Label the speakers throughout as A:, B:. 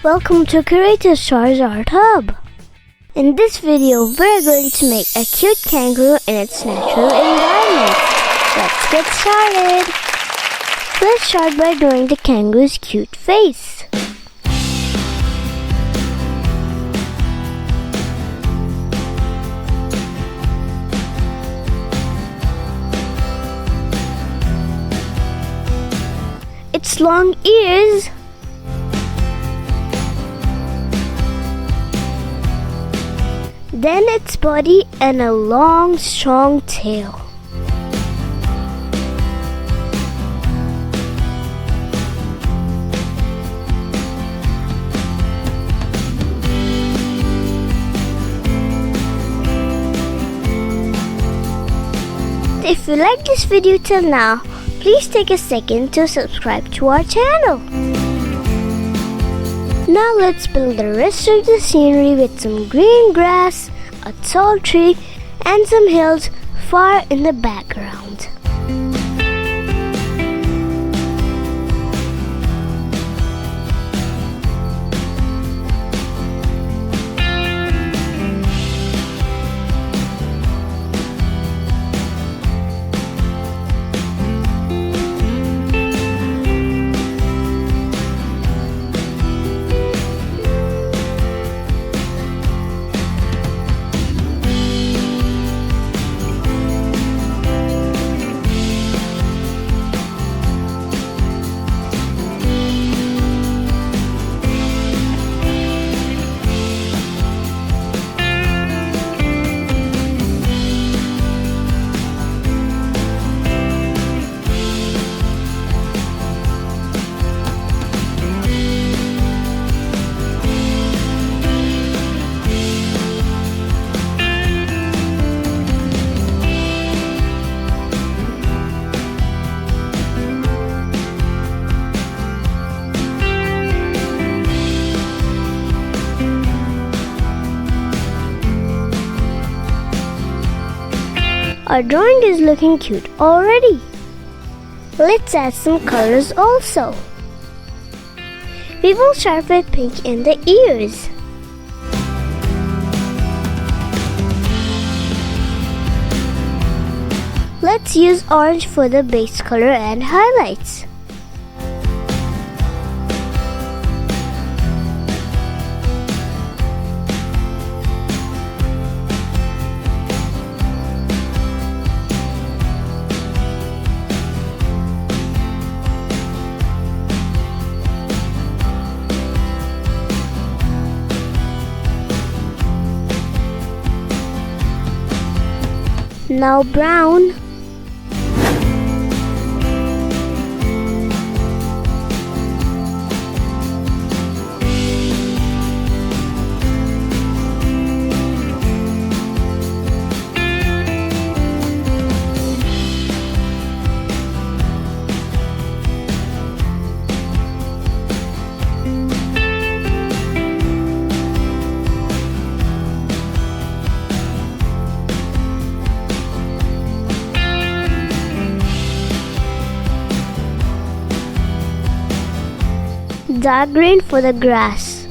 A: Welcome to Creative Stars Art Hub. In this video, we're going to make a cute kangaroo in its natural environment. Let's get started. Let's start by drawing the kangaroo's cute face. Its long ears, then its body and a long, strong tail. If you like this video till now, please take a second to subscribe to our channel. Now let's build the rest of the scenery with some green grass, a tall tree, and some hills far in the background. Our drawing is looking cute already. Let's add some colors also. We will start with pink in the ears. Let's use orange for the base color and highlights. Now brown, dark green for the grass,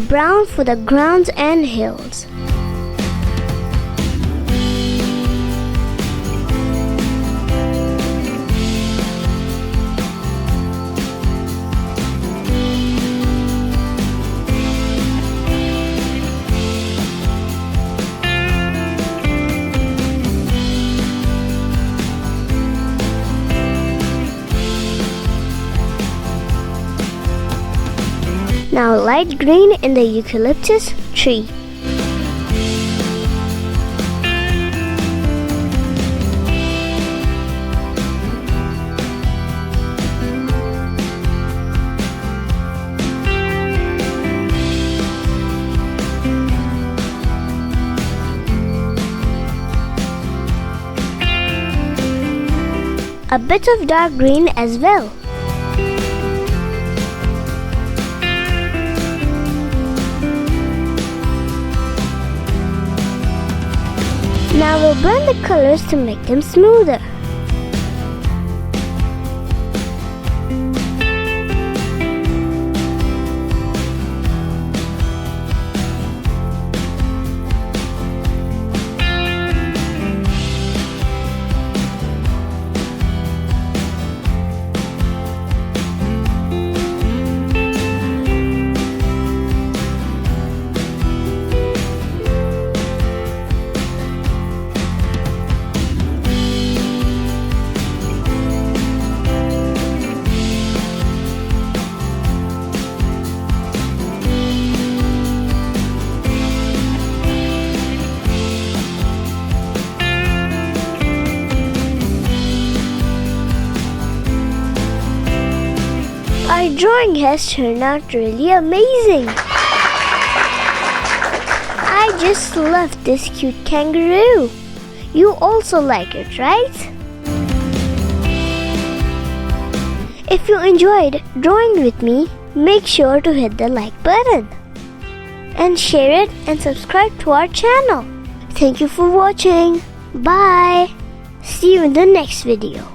A: brown for the ground and hills, now light green in the eucalyptus tree. A bit of dark green as well. Now we'll blend the colors to make them smoother. My drawing has turned out really amazing. I just love this cute kangaroo. You also like it, right? If you enjoyed drawing with me, make sure to hit the like button and share it and subscribe to our channel. Thank you for watching. Bye. See you in the next video.